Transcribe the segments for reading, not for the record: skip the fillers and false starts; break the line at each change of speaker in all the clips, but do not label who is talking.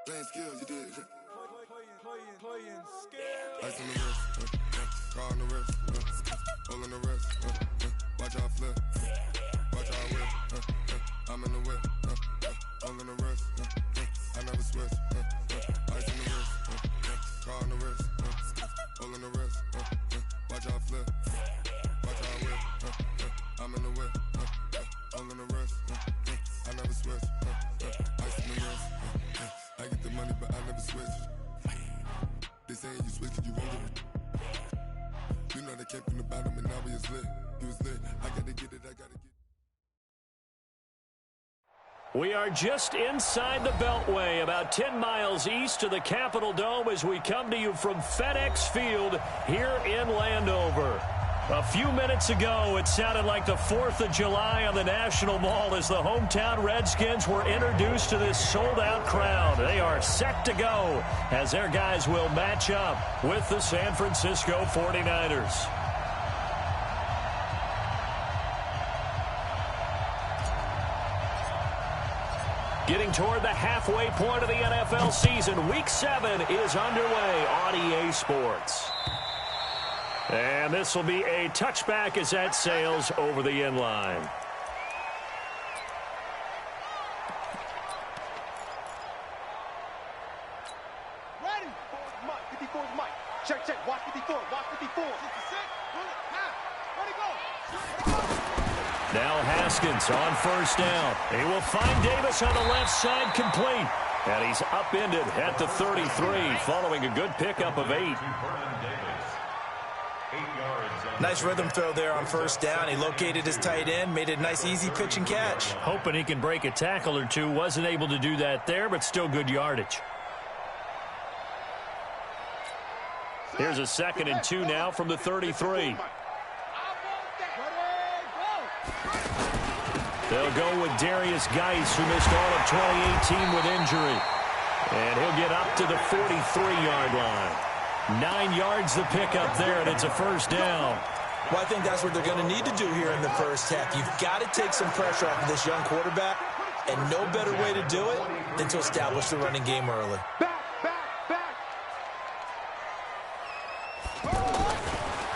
Playing skills, you did.
Playing skills.
Ice on the wrist, car on the wrist, hole on the wrist, watch how I flip, watch how I whip, I'm in the whip, hole on the wrist, I never switch, ice on the wrist, car on the wrist, hole on the wrist, watch how I flip, watch how I whip, I'm in the whip, hole on the wrist, I never switch, ice on the wrist, I get the money but I never switch. They saying you switch and you won't get it. You know they came from the bottom and now we is lit. You was lit. I gotta get it, I gotta get it.
We are just inside the Beltway, about 10 miles east of the Capitol Dome as we come to you from FedEx Field here in Landover. A few minutes ago, it sounded like the 4th of July on the National Mall as the hometown Redskins were introduced to this sold-out crowd. They are set to go as their guys will match up with the San Francisco 49ers. Getting toward the halfway point of the NFL season, Week 7 is underway on EA Sports. And this will be a touchback as that sails over the end line.
Ready? 54 is Mike. Check. Watch 54. Watch 54. 66. Ready, go.
Now Haskins on first down. He will find Davis on the left side complete. And he's upended at the 33 following a good pickup of 8.
Nice rhythm throw there on first down. He located his tight end, made it a nice easy pitch and catch.
Hoping he can break a tackle or two. Wasn't able to do that there, but still good yardage. Here's a 2nd and 2 now from the 33. They'll go with Darius Geis, who missed all of 2018 with injury. And he'll get up to the 43-yard line. 9 yards the pickup there, and it's a first down.
Well, I think that's what they're going to need to do here in the first half. You've got to take some pressure off of this young quarterback, and no better way to do it than to establish the running game early.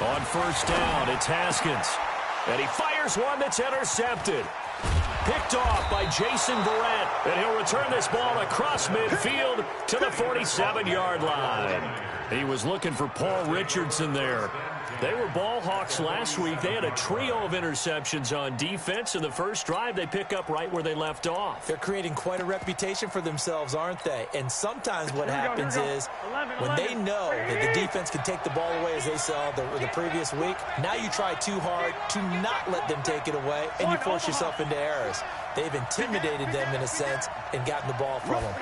On first down, it's Haskins. And he fires one that's intercepted. Picked off by Jason Verrett. And he'll return this ball across midfield to the 47-yard line. He was looking for Paul Richardson there. They were ball hawks last week. They had a trio of interceptions on defense. In the first drive, they pick up right where they left off.
They're creating quite a reputation for themselves, aren't they? And sometimes what happens is when they know that the defense can take the ball away, as they saw the previous week, now you try too hard to not let them take it away, and you force yourself into errors. They've intimidated them in a sense and gotten the ball from them.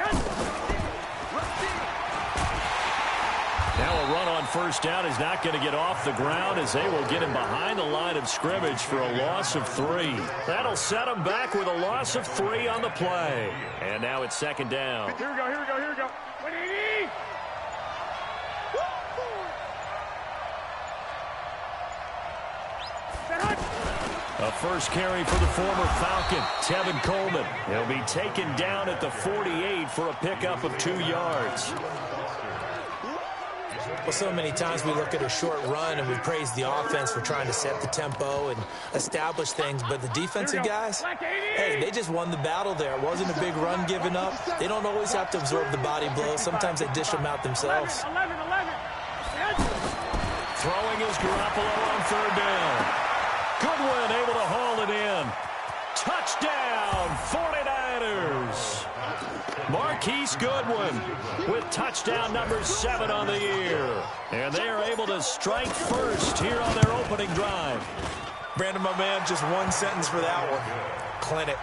Now a run on first down is not going to get off the ground as they will get him behind the line of scrimmage for a loss of 3. That'll set him back with a loss of 3 on the play. And now it's 2nd down.
Here we go. 180.
A first carry for the former Falcon, Tevin Coleman. He'll be taken down at the 48 for a pickup of 2 yards.
Well, so many times we look at a short run and we praise the offense for trying to set the tempo and establish things, but the defensive guys, hey, they just won the battle there. It wasn't a big run given up. They don't always have to absorb the body blows. Sometimes they dish them out themselves.
11.
Throwing is Garoppolo on third down. Goodwin able to haul it in. Touchdown, 49ers. Marquise Goodwin with touchdown number 7 on the year. And they are able to strike first here on their opening drive.
Brandon, my man, just one sentence for that one. Clinic.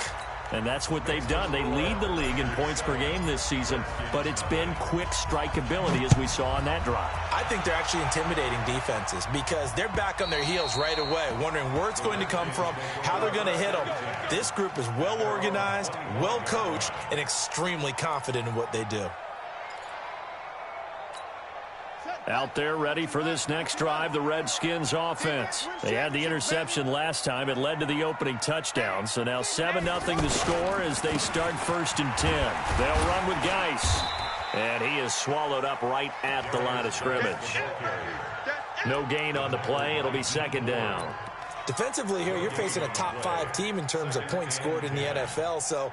And that's what they've done. They lead the league in points per game this season, but it's been quick strikeability as we saw on that drive.
I think they're actually intimidating defenses because they're back on their heels right away, wondering where it's going to come from, how they're going to hit them. This group is well organized, well coached, and extremely confident in what they do.
Out there ready for this next drive, the Redskins offense. They had the interception last time. It led to the opening touchdown. So now 7-0 the score as they start 1st and 10. They'll run with Geis. And he is swallowed up right at the line of scrimmage. No gain on the play. It'll be second down.
Defensively here, you're facing a top-5 team in terms of points scored in the NFL. So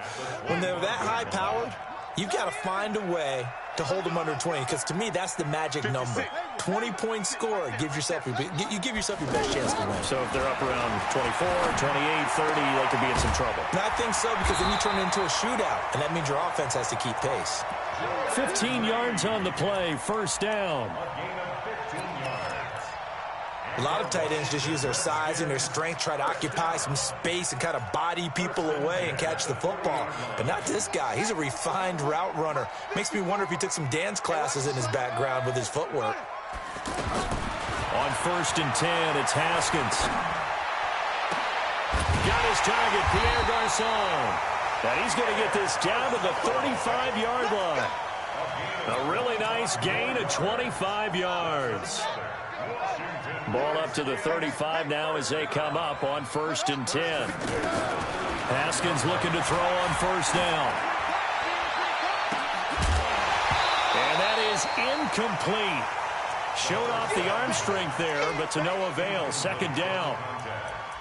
when they're that high-powered, you've got to find a way to hold them under 20, because to me, that's the magic number. 20-point score gives yourself you give yourself your best chance to win.
So if they're up around 24, 28, 30, they could be in some trouble.
And I think so, because then you turn it into a shootout, and that means your offense has to keep pace.
15 yards on the play, first down.
A lot of tight ends just use their size and their strength, try to occupy some space and kind of body people away and catch the football. But not this guy. He's a refined route runner. Makes me wonder if he took some dance classes in his background with his footwork.
On 1st and 10, it's Haskins. Got his target, Pierre Garçon. And he's going to get this down to the 35-yard line. A really nice gain of 25 yards. Ball up to the 35 now as they come up on 1st and 10. Haskins looking to throw on 1st down. And that is incomplete. Showed off the arm strength there, but to no avail. 2nd down.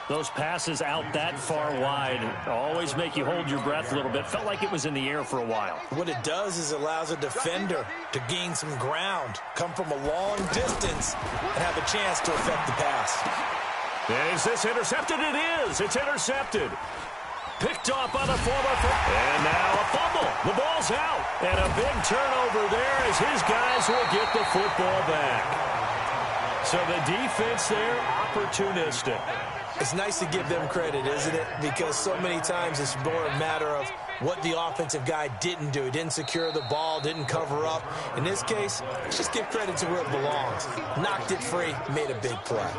Those passes out that far wide always make you hold your breath a little bit. Felt like it was in the air for a while.
What it does is it allows a defender to gain some ground, come from a long distance, and have a chance to affect the pass.
Is this intercepted? It is. It's intercepted. Picked off by the former. And now a fumble. The ball's out. And a big turnover there as his guys will get the football back. So the defense there, opportunistic.
It's nice to give them credit, isn't it? Because so many times it's more a matter of what the offensive guy didn't do. He didn't secure the ball, didn't cover up. In this case, let's just give credit to where it belongs. Knocked it free, made a big play.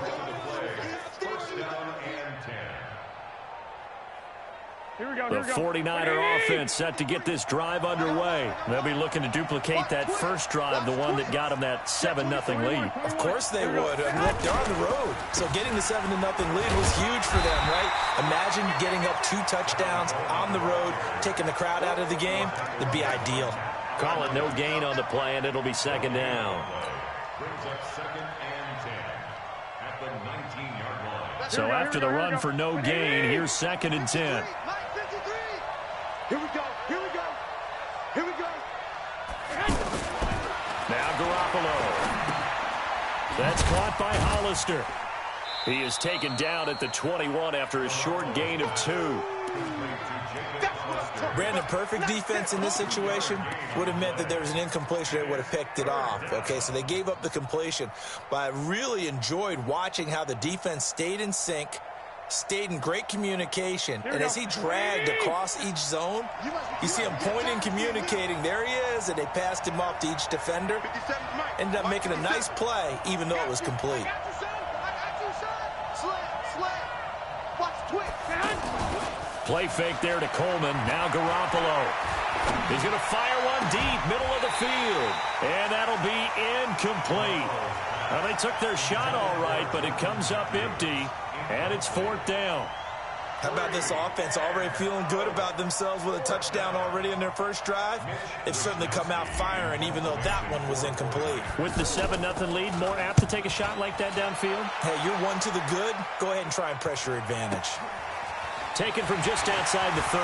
The 49er offense set to get this drive underway. They'll be looking to duplicate that first drive, the one that got them that 7-0 lead.
Of course they would. I mean, look, they're on the road. So getting the 7-0 lead was huge for them, right? Imagine getting up 2 touchdowns on the road, taking the crowd out of the game. It'd be ideal.
Call it no gain on the play, and it'll be 2nd down. So after the run for no gain, here's 2nd and 10.
Here we go. Here we go. Here we go.
Now Garoppolo. That's caught by Hollister. He is taken down at the 21 after a short gain of 2.
Brandon, perfect defense in this situation would have meant that there was an incompletion. They would have picked it off. Okay, so they gave up the completion. But I really enjoyed watching how the defense stayed in sync, stayed in great communication. And as he dragged across each zone, you see him pointing, communicating. There he is, and they passed him off to each defender. Ended up making a nice play, even though it was complete.
Play fake there to Coleman. Now Garoppolo. He's going to fire one deep, middle of the field. And that'll be incomplete. Well, they took their shot all right, but it comes up empty, and it's 4th down.
How about this offense already feeling good about themselves with a touchdown already in their first drive? They've certainly come out firing, even though that one was incomplete.
With the 7-0 lead, more apt to take a shot like that downfield?
Hey, you're one to the good. Go ahead and try and press your advantage.
Taken from just outside the 30.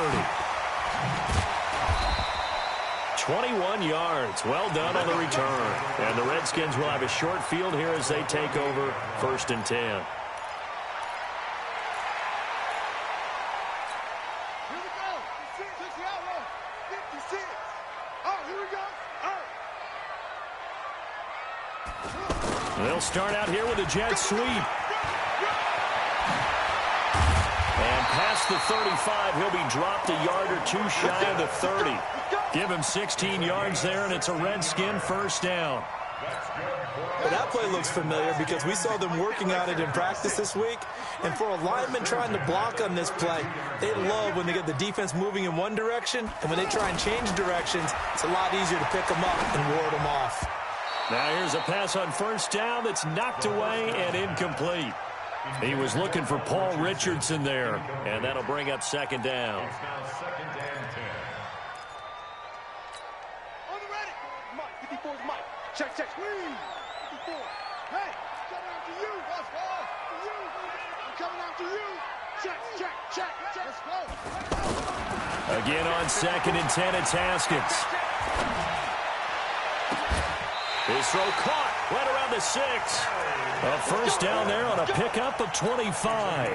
21 yards. Well done on the return. And the Redskins will have a short field here as they take over 1st and 10.
Here we go. 56 out row. 56. Oh, here we go.
They'll start out here with a jet sweep. And past the 35, he'll be dropped a yard or 2 shy of the 30. Give him 16 yards there, and it's a Redskin 1st down.
Well, that play looks familiar because we saw them working on it in practice this week. And for a lineman trying to block on this play, they love when they get the defense moving in one direction. And when they try and change directions, it's a lot easier to pick them up and ward them off.
Now here's a pass on 1st down that's knocked away and incomplete. He was looking for Paul Richardson there, and that'll bring up 2nd down.
ready. Mike, 54 is Mike. Check, check, squeeze. 54. Hey, coming after you. Let's go. For you. I'm coming after you. Check, check, check, check. Let's go.
Again on 2nd and 10, it's Haskins. His throw caught right around the 6. A first down there on a pickup of 25.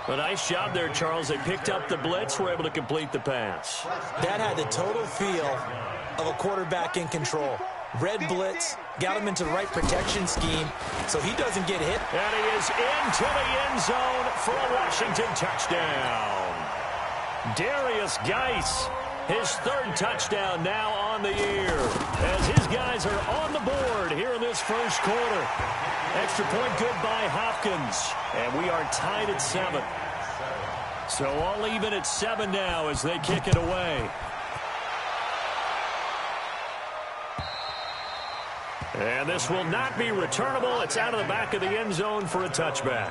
A nice job there, Charles. They picked up the blitz, were able to complete the pass.
That had the total feel of a quarterback in control. Red blitz, got him into the right protection scheme so he doesn't get hit.
And he is into the end zone for a Washington touchdown. Darius Geis, his 3rd touchdown now on the year, as his guys are on the board here in this first quarter. Extra point good by Hopkins, and we are tied at 7. So all even at 7 now as they kick it away. And this will not be returnable. It's out of the back of the end zone for a touchback.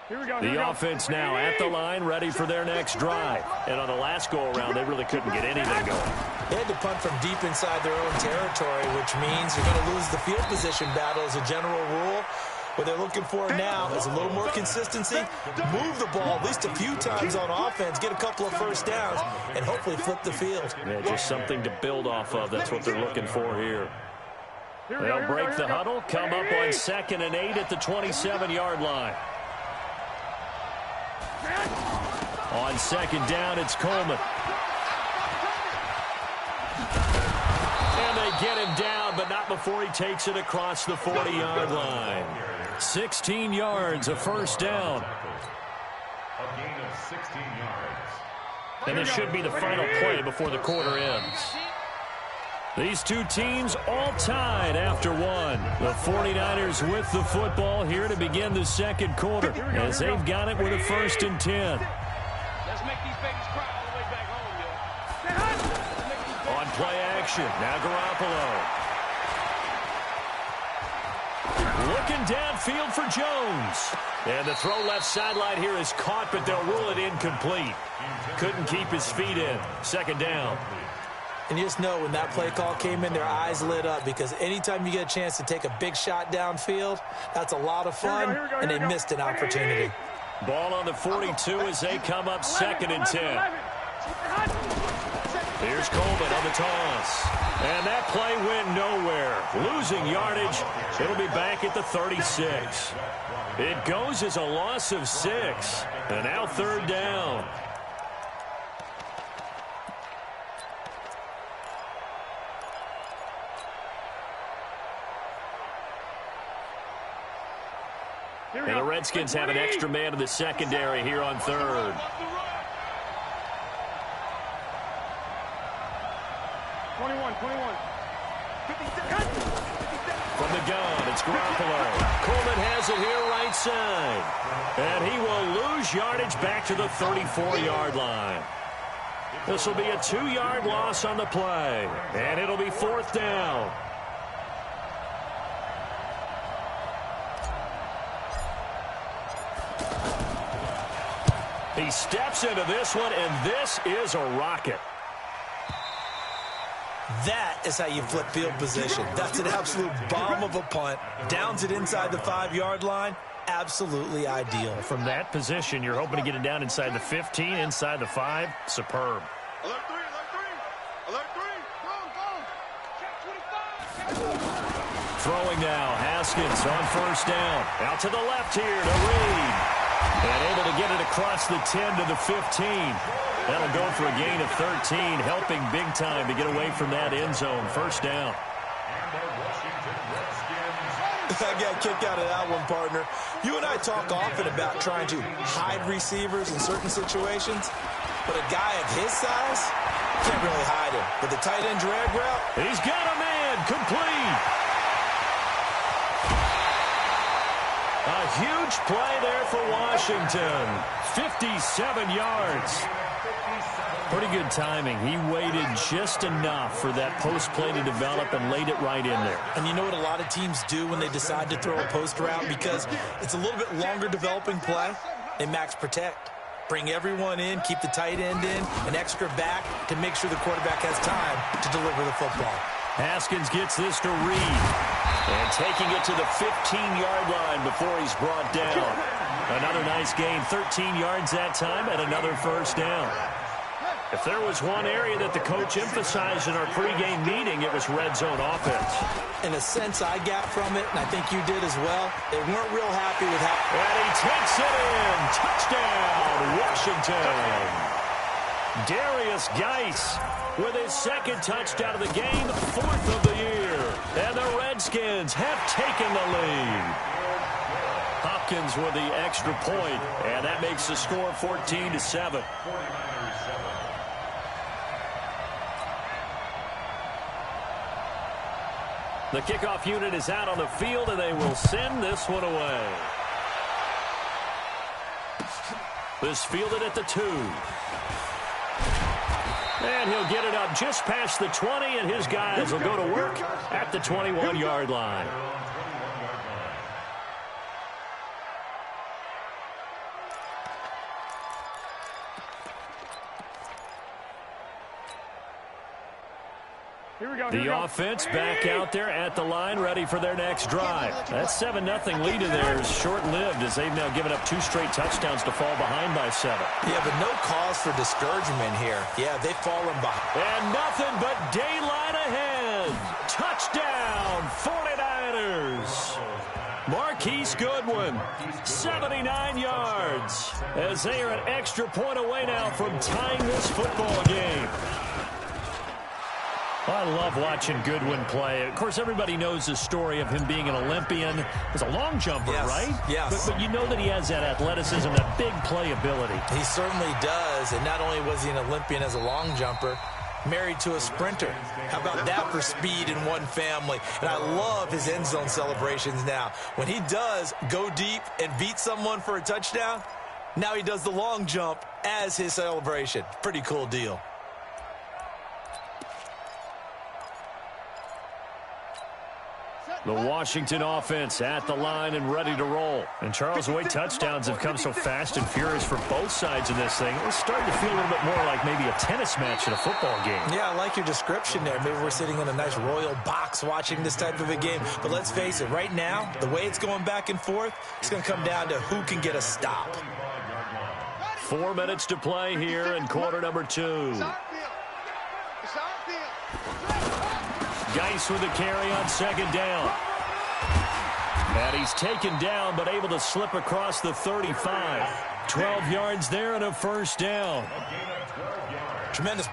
The offense now at the line, ready for their next drive. And on the last go-around, they really couldn't get anything going.
They had to punt from deep inside their own territory, which means you're going to lose the field position battle as a general rule. What they're looking for now is a little more consistency, move the ball at least a few times on offense, get a couple of first downs, and hopefully flip the field.
Yeah, just something to build off of. That's what they're looking for here. They'll break the huddle, come up on 2nd and 8 at the 27-yard line. On 2nd down, it's Coleman. And they get him down, but not before he takes it across the 40-yard line. 16 yards, a first down.
A gain of 16 yards.
And this should be the final play before the quarter ends. These two teams all tied after 1. The 49ers with the football here to begin the second quarter as they've got it with a 1st and 10.
Let's make these babies cry all the way back home, yo.
On play action, now Garoppolo. Looking downfield for Jones. And the throw left sideline here is caught, but they'll rule it incomplete. Couldn't keep his feet in. 2nd down.
And you just know when that play call came in, their eyes lit up, because anytime you get a chance to take a big shot downfield, that's a lot of fun, and they missed an opportunity.
Ball on the 42 as they come up 2nd and 10. Here's Coleman on the toss. And that play went nowhere. Losing yardage. It'll be back at the 36. It goes as a loss of 6. And now 3rd down. And the Redskins have an extra man in the secondary here on 3rd. From the gun, it's Garoppolo. Coleman has it here right side. And he will lose yardage back to the 34-yard line. This will be a 2-yard loss on the play. And it'll be 4th down. He steps into this one, and this is a rocket.
That is how you flip field position. That's an absolute bomb of a punt. Downs it inside the 5-yard line. Absolutely ideal.
From that position, you're hoping to get it down inside the 15, inside the 5. Superb.
Alert 3, alert 3. Alert 3. Go. Check 25.
Throwing now, Haskins on 1st down. Out to the left here to Reed. And able to get it across the 10 to the 15. That'll go for a gain of 13, helping big time to get away from that end zone. 1st down.
I got a kick out of that one, partner. You and I talk often about trying to hide receivers in certain situations, but a guy of his size can't really hide him. But the tight end drag route,
he's got a man complete. A huge play there for Washington. 57 yards. Pretty good timing. He waited just enough for that post play to develop and laid it right in there.
And you know what a lot of teams do when they decide to throw a post route? Because it's a little bit longer developing play, they max protect. Bring everyone in, keep the tight end in, an extra back to make sure the quarterback has time to deliver the football.
Haskins gets this to Reed. And taking it to the 15-yard line before he's brought down. Another nice gain, 13 yards that time, and another first down. If there was one area that the coach emphasized in our pregame meeting, it was red zone offense.
In a sense, I got from it, and I think you did as well. They weren't real happy with how...
And he takes it in. Touchdown, Washington. Darius Geis with his second touchdown of the game, 4th of the year. And the Redskins have taken the lead. Hopkins with the extra point, and that makes the score 14-7. The kickoff unit is out on the field, and they will send this one away. This fielded at the 2. And he'll get it up just past the 20, and his guys will go to work at the 21-yard line. The offense back out there at the line, ready for their next drive. That 7-0 lead in there is short-lived as they've now given up 2 straight touchdowns to fall behind by 7.
Yeah, but no cause for discouragement here. Yeah, they've fallen behind.
And nothing but daylight ahead. Touchdown, 49ers. Marquise Goodwin, 79 yards, as they are an extra point away now from tying this football game. I love watching Goodwin play. Of course, everybody knows the story of him being an Olympian as a long jumper,
yes,
right?
Yes.
But you know that he has that athleticism, that big play ability.
He certainly does. And not only was he an Olympian as a long jumper, married to a sprinter. How about that for speed in one family? And I love his end zone celebrations now. When he does go deep and beat someone for a touchdown, now he does the long jump as his celebration. Pretty cool deal.
The Washington offense at the line and ready to roll. And Charles, the way touchdowns have come so fast and furious for both sides of this thing, it's starting to feel a little bit more like maybe a tennis match in a football game.
Yeah, I like your description there. Maybe we're sitting in a nice royal box watching this type of a game. But let's face it, right now, the way it's going back and forth, it's going to come down to who can get a stop.
4 minutes to play here in quarter number 2. Geis with the carry on second down. And he's taken down, but able to slip across the 35. 12 yards there and a first down.
Tremendous